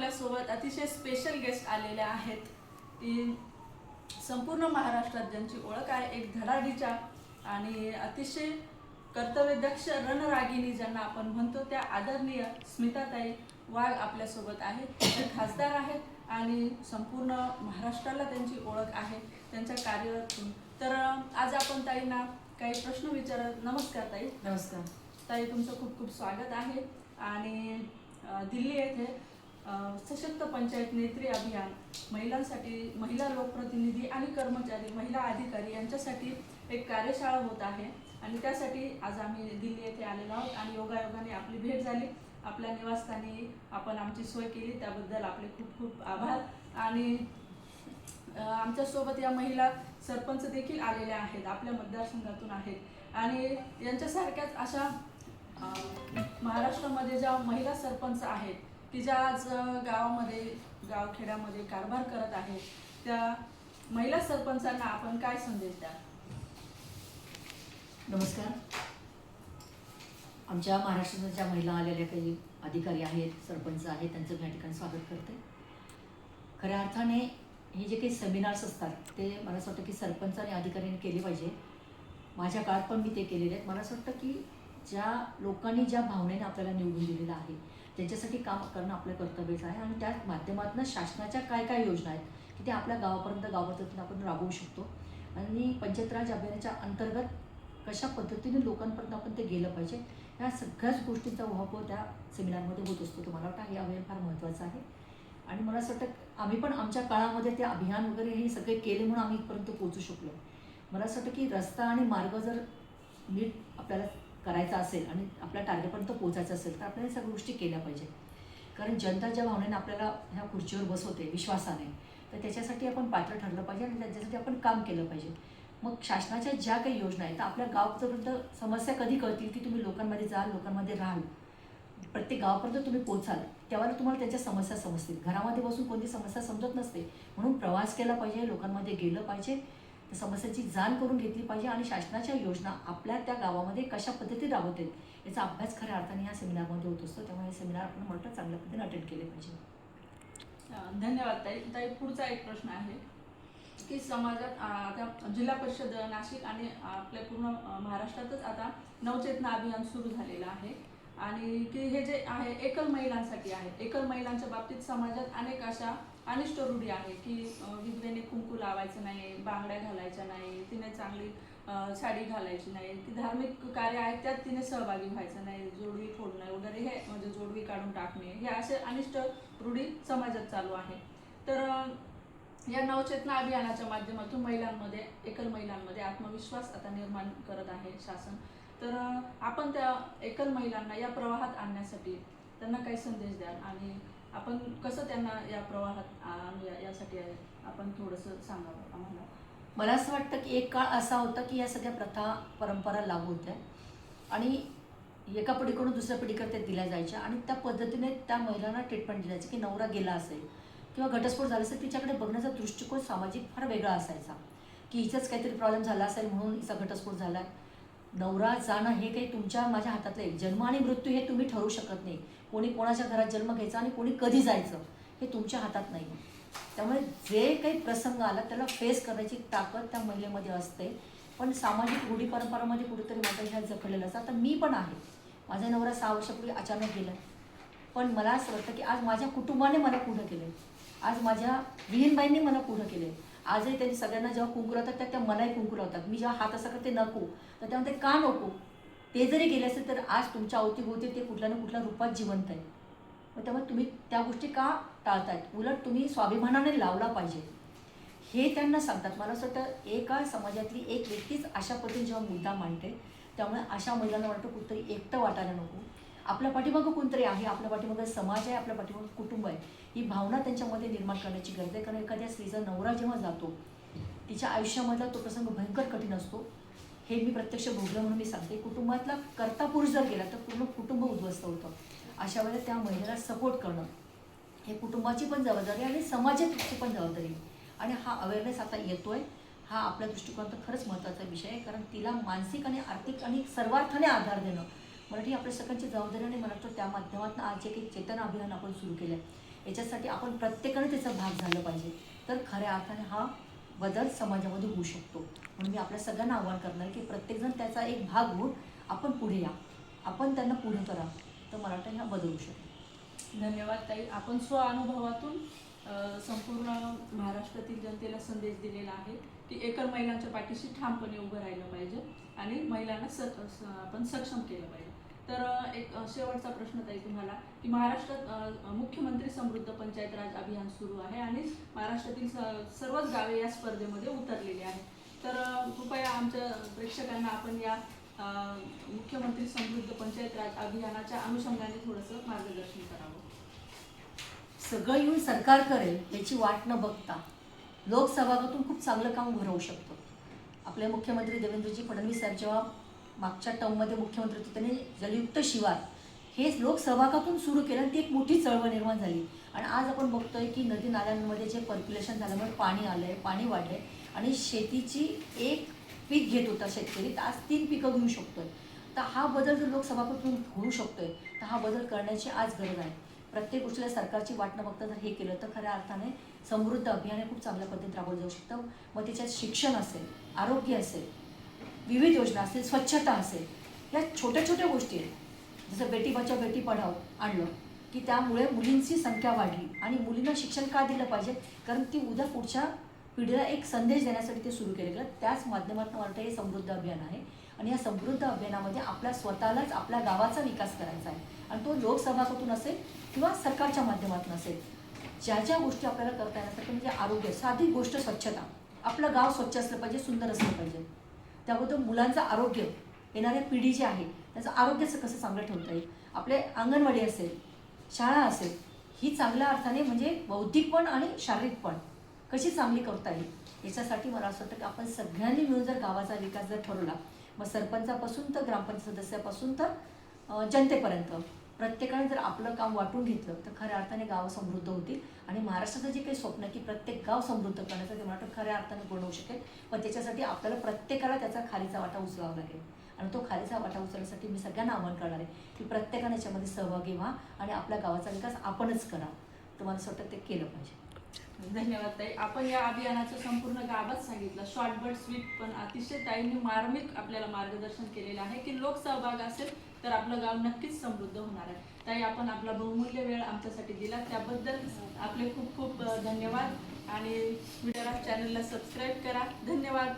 आपल्यासोबत अतिशय special guest आलेले आहेत की संपूर्ण महाराष्ट्रात ज्यांची ओळख आहे एक धडाडीच्या आणि अतिशय कर्तव्यदक्ष रणरागिणी ज्यांना आपण म्हणतो त्या आदरणीय स्मिताताई वाघ आपल्यासोबत आहेत. ते खासदार आहेत आणि संपूर्ण महाराष्ट्राला त्यांची ओळख आहे त्यांच्या कार्यातून. तर आज आपण ताईंना काही प्रश्न विचारत. नमस्कार ताई. नमस्कार ताई, तुमचं खूप खूप स्वागत आहे. आणि दिल्ली येथे सशक्त पंचायत नेत्री अभियान महिलांसाठी, महिला लोकप्रतिनिधी आणि कर्मचारी, महिला अधिकारी यांच्यासाठी एक कार्यशाळा होत आहे आणि त्यासाठी आज आम्ही दिल्ली येथे आलेलो आहोत आणि योगायोगाने आपली भेट झाली. आपल्या निवासस्थानी आपण आमची सोय केली त्याबद्दल आपले खूप खूप आभार. आणि आमच्यासोबत या महिला सरपंच देखील आलेल्या आहेत, आपल्या मतदारसंघातून आहेत आणि यांच्यासारख्याच अशा महाराष्ट्रामध्ये ज्या महिला सरपंच आहेत की ज्या आज गावामध्ये, गावखेड्यामध्ये कारभार करत आहेत, त्या महिला सरपंचांना आपण काय संदेश द्याल? नमस्कार. आमच्या महाराष्ट्राच्या ज्या महिला आलेल्या काही अधिकारी आहेत, सरपंच आहेत, त्यांचं मी या ठिकाणी स्वागत करते. खऱ्या अर्थाने हे जे काही सेमिनार्स असतात ते मला असं वाटतं की सरपंच आणि अधिकाऱ्यांनी केले पाहिजे. माझ्या काळात पण मी ते केलेले आहेत. मला असं वाटतं की ज्या लोकांनी ज्या भावनेने आपल्याला निवडून दिलेलं आहे त्यांच्यासाठी काम करणं आपलं कर्तव्यच आहे आणि त्या माध्यमातून शासनाच्या काय काय योजना आहेत की ते आपल्या गावापर्यंत आपण राबवू शकतो आणि पंचायत राज अभियानाच्या अंतर्गत कशा पद्धतीने लोकांपर्यंत आपण ते गेलं पाहिजे ह्या सगळ्याच गोष्टींचा उहापोह त्या सेमिनारमध्ये होत असतो. तर मला वाटतं हे अभियान फार महत्त्वाचं आहे आणि मला असं वाटतं आम्ही पण आमच्या काळामध्ये ते अभियान वगैरे हे सगळे केले म्हणून आम्ही इथपर्यंत पोहोचू शकलो. मला असं वाटतं की रस्ता आणि मार्ग जर नीट आपल्याला करायचा असेल आणि आपल्या टार्गेटपर्यंत पोहोचायचं असेल तर आपल्याला सगळ्या गोष्टी केल्या पाहिजे. कारण जनता ज्या भावनेने आपल्याला ह्या खुर्चीवर बसवते विश्वासाने, तर त्याच्यासाठी आपण पात्र ठरलं पाहिजे आणि त्याच्यासाठी आपण काम केलं पाहिजे. मग शासनाच्या ज्या काही योजना आहेत तर आपल्या गावापर्यंत समस्या कधी कळतील की तुम्ही लोकांमध्ये जाल, लोकांमध्ये राहाल, प्रत्येक गावापर्यंत तुम्ही पोचाल, त्यावेळेला तुम्हाला त्यांच्या समस्या समजतील. घरामध्ये बसून कोणती समस्या समजत नसते, म्हणून प्रवास केला पाहिजे, लोकांमध्ये गेलं पाहिजे, त्या समस्याची जाण करून घेतली पाहिजे आणि शासनाच्या योजना आपल्या त्या गावामध्ये कशा पद्धतीने राबवतील याचा अभ्यास खऱ्या अर्थाने या सेमिनारमध्ये होत असतो. त्यामुळे हे सेमिनार आपण म्हणतो चांगल्या पद्धतीने अटेंड केले पाहिजे. धन्यवाद ताई. ताई, पुढचा एक प्रश्न आहे की समाजात आता जिल्हा परिषद नाशिक आणि आपल्या पूर्ण महाराष्ट्रातच आता नवचेतना अभियान सुरू झालेलं आहे आणि की हे जे आहे एकल महिलांसाठी आहे. एकल महिलांच्या बाबतीत समाजात अनेक अशा अनिष्ट रूढी आहे की विधवेने कुंकू लावायचं नाही, बांगड्या घालायच्या नाही, तिने चांगली साडी घालायची नाही, ती धार्मिक कार्य आहेत त्यात तिने सहभागी व्हायचं नाही, जोडवी फोडणं वगैरे हे म्हणजे जोडवी काढून टाकणे, हे असे अनिष्ट रूढी समाजात चालू आहे. तर या नवचेतना अभियानाच्या माध्यमातून महिलांमध्ये, एकल महिलांमध्ये आत्मविश्वास आता निर्माण करत आहे शासन. तर आपण त्या एकल महिलांना या प्रवाहात आणण्यासाठी त्यांना काही संदेश द्याल आणि आपण कसं त्यांना या प्रवाहात आणूया यासाठी आपण थोडंसं सांगावं आम्हाला. मला असं वाटतं की एक काळ असा होता की या सगळ्या प्रथा परंपरा लागू होत्या आणि एका पिढीकडून दुसऱ्या पिढीकडे ते दिल्या जायच्या आणि त्या पद्धतीने त्या महिलांना ट्रीटमेंट दिली जायची की नवरा गेला असेल किंवा घटस्फोट झाला असेल तिच्याकडे बघण्याचा दृष्टिकोन सामाजिक फार वेगळा असायचा की हिचाच काहीतरी प्रॉब्लेम झाला असेल म्हणून हिचा घटस्फोट झाला. नवरा जाणं हे काही तुमच्या माझ्या हातातलं आहे. जन्म आणि मृत्यू हे तुम्ही ठरवू शकत नाही. कोणी कोणाच्या घरात जन्म घ्यायचा आणि कोणी कधी जायचं हे तुमच्या हातात नाही. त्यामुळे जे काही प्रसंग आला त्याला फेस करण्याची ताकद त्या महिलेमध्ये असते. पण सामाजिक रूढी परंपरामध्ये कुठेतरी माझ्या ह्या जखडलेलं असतं. आता मी पण आहे, माझा नवरा 6 वर्षापूर्वी अचानक गेला, पण मला असं वाटतं की आज माझ्या कुटुंबाने मला पुढं केलं आहे, आज माझ्या विहीनबाईंनी मला पुढं केलं आहे. आजही त्यांनी सगळ्यांना जेव्हा कुंकू लावतात त्या मलाही कुंकू लावतात. मी जेव्हा हात असा करते नको, तर त्यामध्ये का नको, ते जरी गेले असेल तर आज तुमच्या अवतीभोवती ते कुठल्या ना कुठल्या रूपात जिवंत आहे. मग त्यामुळे तुम्ही त्या गोष्टी का टाळतायत, उलट तुम्ही स्वाभिमानाने लावला पाहिजे हे त्यांना सांगतात. मला असं वाटतं एका समाजातली एक व्यक्तीच अशा पद्धतीने जेव्हा मुद्दा मांडते त्यामुळे अशा महिलांना वाटतं कुठंतरी एकटं वाटायला नको. आपल्या पाठीमागं कोणतरी आहे, आपल्या पाठीमागं समाज आहे, आपल्या पाठीमागं कुटुंब आहे, ही भावना त्यांच्यामध्ये निर्माण करण्याची गरज आहे. कारण एखाद्या स्त्रीचा नवरा जेव्हा जातो तिच्या आयुष्यामधला तो प्रसंग भयंकर कठीण असतो. हे मी प्रत्यक्ष भोगलं म्हणून मी सांगते. कुटुंबातला कर्ता पुरुष जर गेला तर पूर्ण कुटुंब उद्ध्वस्त होतं. अशा वेळेला त्या महिलेला सपोर्ट करणं हे कुटुंबाची पण जबाबदारी आणि समाजाची पण जबाबदारी आणि हा अवेअरनेस आता येतोय. हा आपल्या दृष्टिकोनातून खरंच महत्त्वाचा विषय आहे. कारण तिला मानसिक आणि आर्थिक आणि सर्वार्थाने आधार देणं मला ही आपल्या सगळ्यांची जबाबदारी आणि मला वाटतं त्या माध्यमातून आज जे काही चेतन अभियान आपण सुरू केलं आहे याच्यासाठी आपण प्रत्येकाने त्याचा भाग झालं पाहिजे, तर खऱ्या अर्थाने हा बदल समाजामध्ये होऊ शकतो. म्हणून मी आपल्या सगळ्यांना आवाहन करणार की प्रत्येकजण त्याचा एक भाग होऊन आपण पुढे या, आपण त्यांना पुढे करा, तर मला वाटतं हा बदल होऊ शकेल. धन्यवाद ताई. आपण स्वानुभवातून संपूर्ण महाराष्ट्रातील जनतेला संदेश दिलेला आहे की एकल महिलांच्या पाठीशी ठामपणे उभं राहिलं पाहिजे आणि महिलांना आपण सक्षम केलं पाहिजे. तर एक शेवटचा प्रश्न ताई तुम्हाला की महाराष्ट्रात मुख्यमंत्री समृद्ध पंचायत राज अभियान सुरू आहे आणि महाराष्ट्रातील सर्वच गावे या स्पर्धेमध्ये उतरलेली आहेत. तर कृपया आमच्या प्रेक्षकांना आपण या मुख्यमंत्री समृद्ध पंचायत राज अभियानाच्या अनुषंगाने थोडंसं मार्गदर्शन करावं. सगळं येऊन सरकार करेल याची वाट न बघता लोकसभागातून खूप चांगलं काम उभं राहू शकतं. आपले मुख्यमंत्री देवेंद्रजी फडणवीस साहेब जेव्हा मागच्या टर्ममध्ये मुख्यमंत्री होते त्यांनी जलयुक्त शिवार हे लोकसभागातून सुरू केलं आणि ती एक मोठी चळवळ निर्माण झाली. आणि आज आपण बघतोय की नदी नाल्यांमध्ये जे पर्क्युलेशन झाल्यामुळे पाणी आलं आहे, पाणी वाढलं आहे आणि शेतीची एक पीक घेत होता शेतकरी, तर आज 3 पिकं घेऊ शकतोय. तर हा बदल जर लोकसभागातून होऊ शकतोय तर हा बदल करण्याची आज गरज आहे. प्रत्येक गोष्टीला सरकारची वाट न बघता जर हे केलं तर खऱ्या अर्थाने समृद्ध अभियान हे खूप चांगल्या पद्धतीत राबवलं जाऊ शकतं. मग त्याच्यात शिक्षण असेल, आरोग्य असेल, विविध योजना असतील, स्वच्छता असेल, या छोट्या छोट्या गोष्टी आहेत. जसं बेटी बचाव बेटी पढाव आणलं की त्यामुळे मुलींची संख्या वाढली आणि मुलींना शिक्षण का दिलं पाहिजे, कारण ती उद्या पुढच्या पिढीला एक संदेश देण्यासाठी ते सुरू केलं गेलं. त्याच माध्यमातून मला वाटतं हे समृद्ध अभियान आहे आणि या समृद्ध अभियानामध्ये आपल्या स्वतःलाच आपल्या गावाचा विकास करायचा आहे आणि तो लोकसभागातून असेल किंवा सरकारच्या माध्यमातून असेल. ज्या ज्या गोष्टी आपल्याला करता येण्यासाठी म्हणजे आरोग्य, साधी गोष्ट स्वच्छता, आपलं गाव स्वच्छ असलं पाहिजे, सुंदर असलं पाहिजे. त्याबद्दल मुलांचं आरोग्य, येणाऱ्या पिढी जी आहे त्याचं आरोग्याचं कसं चांगलं ठेवता येईल, आपले अंगणवाडी असेल, शाळा असेल, ही चांगल्या अर्थाने म्हणजे बौद्धिक पण आणि शारीरिक पण कशी चांगली करता येईल याच्यासाठी मला असं वाटतं की आपण सगळ्यांनी मिळून जर गावाचा विकास जर ठरवला, मग सरपंचापासून तर ग्रामपंचायत सदस्यापासून तर जनतेपर्यंत प्रत्येकाने जर आपलं काम वाटून घेतलं तर खऱ्या अर्थाने गावं समृद्ध होतील आणि महाराष्ट्राचं जे काही स्वप्न आहे की प्रत्येक गाव समृद्ध करण्याचं ते मला वाटतं खऱ्या अर्थाने पूर्ण होऊ शकेल. पण त्याच्यासाठी आपल्याला प्रत्येकाला त्याचा खालीचा वाटा उचलावा लागेल आणि तो खालीचा वाटा उचलण्यासाठी मी सगळ्यांना आवाहन करणार आहे की प्रत्येकाने याच्यामध्ये सहभागी व्हा आणि आपल्या गावाचा विकास आपणच करा. तर मला असं वाटतं ते केलं पाहिजे. धन्यवाद ताई. आपण या अभियानाचं संपूर्ण गाभा सांगितलं, शॉर्ट बट स्वीट, पण अतिशय ताईंनी मार्मिक आपल्याला मार्गदर्शन केलेलं आहे की लोकसहभाग असेल तर आपलं गाव नक्कीच समृद्ध होणार आहे. ताई, आपण आपला बहुमूल्य वेळ आमच्यासाठी दिला त्याबद्दल आपले खूप खूप धन्यवाद आणि व्हिडिओला चॅनलला सबस्क्राईब करा. धन्यवाद.